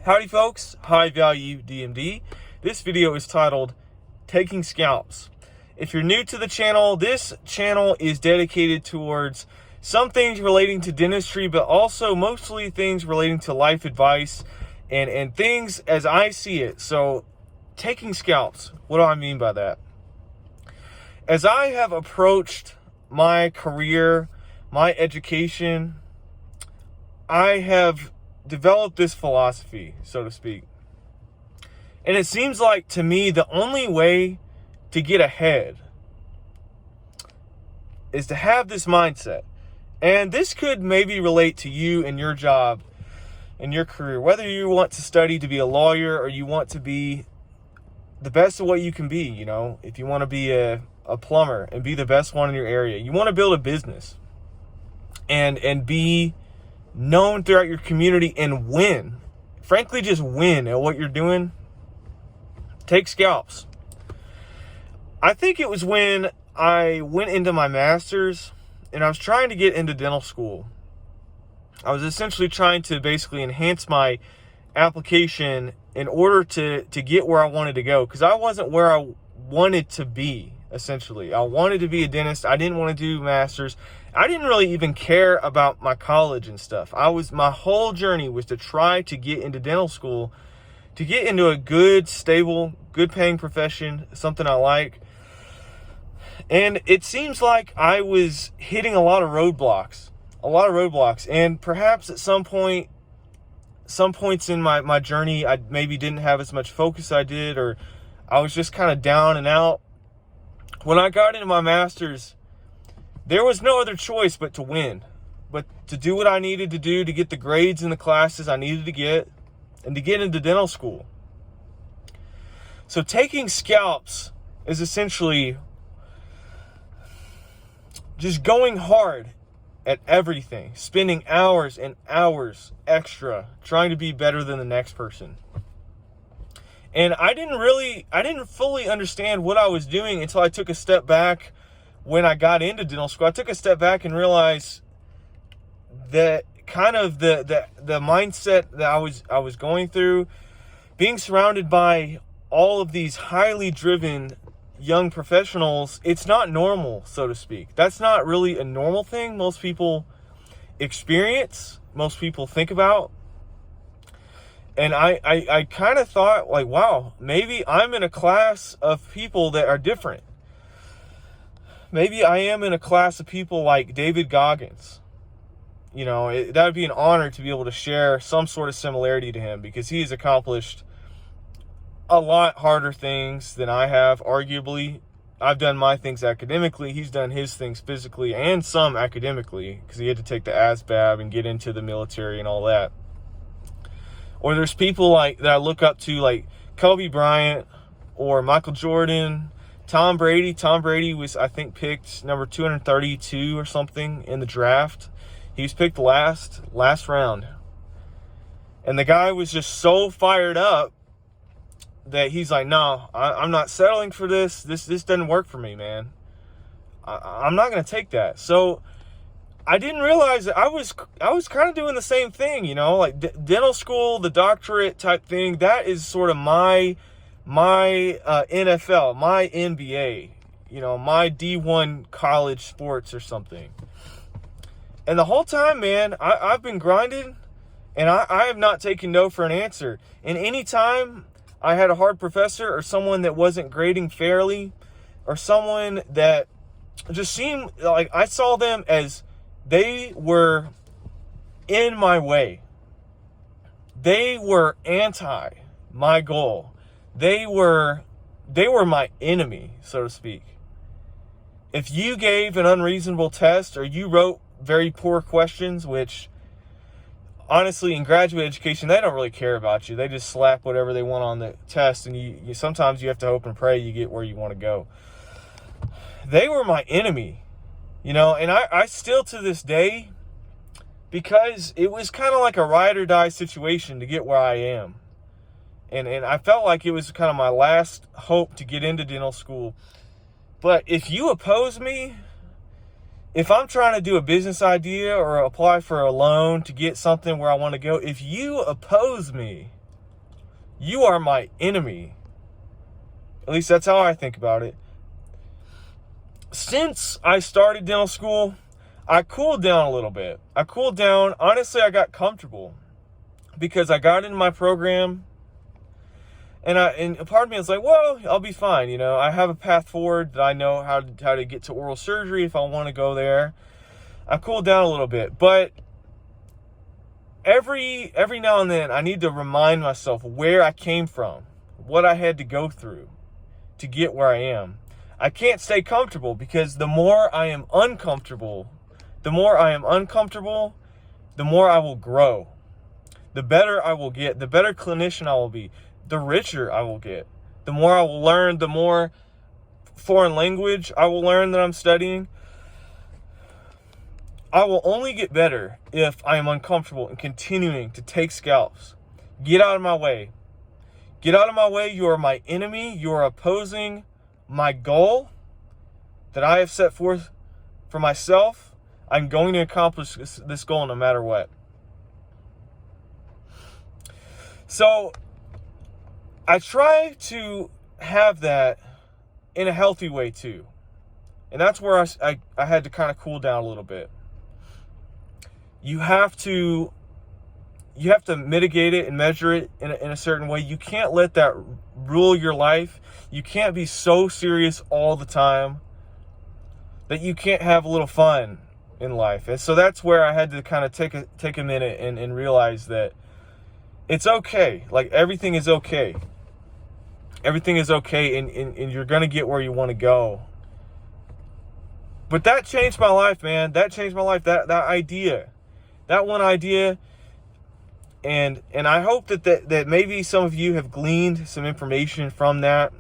Howdy folks, High Value DMD. This video is titled Taking Scalps. If you're new to the channel, this channel is dedicated towards some things relating to dentistry, but also mostly things relating to life advice and things as I see it. So taking scalps, what do I mean by that? As I have approached my career, my education, I have developed this philosophy, so to speak. And it seems like to me the only way to get ahead is to have this mindset. And this could maybe relate to you and your job and your career, whether you want to study to be a lawyer or you want to be the best of what you can be. You know, if you want to be a plumber and be the best one in your area, you want to build a business and be known throughout your community and win, frankly, just win at what you're doing. Take scalps. I think it was when I went into my master's and I was trying to get into dental school. I was essentially trying to basically enhance my application in order to get where I wanted to go, because I wasn't where I wanted to be. Essentially, I wanted to be a dentist. I didn't want to do master's. I didn't really even care about my college and stuff. My whole journey was to try to get into dental school, to get into a good, stable, good paying profession, something I like. And it seems like I was hitting a lot of roadblocks. And perhaps at some points in my journey, I maybe didn't have as much focus I did, or I was just kind of down and out. When I got into my master's, there was no other choice but to win, but to do what I needed to do to get the grades in the classes I needed to get, and to get into dental school. So taking scalps is essentially just going hard at everything, spending hours and hours extra trying to be better than the next person. And I didn't fully understand what I was doing until I took a step back when I got into dental school. I took a step back and realized that kind of the mindset that I was going through, being surrounded by all of these highly driven young professionals, it's not normal, so to speak. That's not really a normal thing most people experience, most people think about. And I kind of thought, like, wow, maybe I'm in a class of people that are different. Maybe I am in a class of people like David Goggins. You know, that would be an honor to be able to share some sort of similarity to him, because he has accomplished a lot harder things than I have, arguably. I've done my things academically. He's done his things physically and some academically, because he had to take the ASVAB and get into the military and all that. Or there's people like that I look up to, like Kobe Bryant or Michael Jordan, Tom Brady. Tom Brady was, I think, picked number 232 or something in the draft. He was picked last round. And the guy was just so fired up that he's like, no, I'm not settling for this. This doesn't work for me, man. I'm not going to take that. So I didn't realize that I was kind of doing the same thing, you know, like dental school, the doctorate type thing. That is sort of my NFL, my NBA, you know, my D1 college sports or something. And the whole time, man, I've been grinding, and I have not taken no for an answer. And anytime I had a hard professor or someone that wasn't grading fairly, or someone that just seemed like I saw them as they were in my way, they were anti my goal, they were my enemy, so to speak. If you gave an unreasonable test or you wrote very poor questions, which honestly in graduate education they don't really care about you, they just slap whatever they want on the test, and you sometimes you have to hope and pray you get where you want to go. They were my enemy. You know, and I still to this day, because it was kind of like a ride or die situation to get where I am. And I felt like it was kind of my last hope to get into dental school. But if you oppose me, if I'm trying to do a business idea or apply for a loan to get something where I want to go, if you oppose me, You are my enemy. At least that's how I think about it. Since I started dental school, I cooled down a little bit. I cooled down. Honestly, I got comfortable because I got into my program, and a part of me was like, well, I'll be fine. You know, I have a path forward that I know how to get to oral surgery if I want to go there. I cooled down a little bit, but every now and then I need to remind myself where I came from, what I had to go through to get where I am. I can't stay comfortable because the more I am uncomfortable, the more I will grow. The better I will get, the better clinician I will be, the richer I will get. The more I will learn, the more foreign language I will learn that I'm studying. I will only get better if I am uncomfortable and continuing to take scalps. Get out of my way. Get out of my way. You are my enemy. You are opposing my goal that I have set forth for myself. I'm going to accomplish this goal no matter what. So I try to have that in a healthy way too. And that's where I had to kind of cool down a little bit. You have to mitigate it and measure it in a certain way. You can't let that rule your life. You can't be so serious all the time that you can't have a little fun in life. And so that's where I had to kind of take a minute and realize that it's okay. Like, everything is okay. Everything is okay, and you're going to get where you want to go. But that changed my life, man. That changed my life. That idea. That one idea. And I hope that maybe some of you have gleaned some information from that.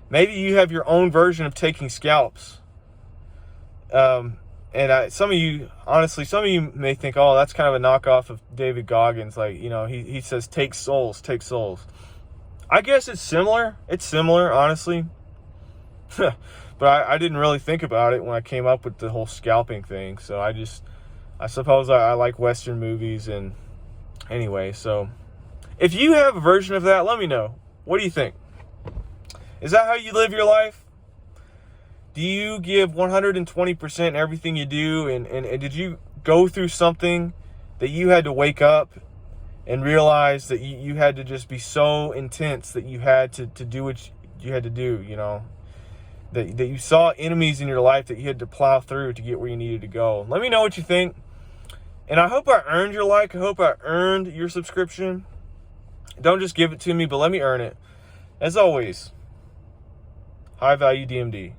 Maybe you have your own version of taking scalps. Some of you, honestly, some of you may think, oh, that's kind of a knockoff of David Goggins. Like, you know, he says, take souls, take souls. I guess it's similar. It's similar, honestly. But I didn't really think about it when I came up with the whole scalping thing. So I suppose I like Western movies. And anyway, so if you have a version of that, let me know. What do you think? Is that how you live your life? Do you give 120% everything you do? And did you go through something that you had to wake up and realize that you had to just be so intense that you had to do what you had to do, you know? That you saw enemies in your life that you had to plow through to get where you needed to go. Let me know what you think. And I hope I earned your like. I hope I earned your subscription. Don't just give it to me, but let me earn it. As always, high value DMD.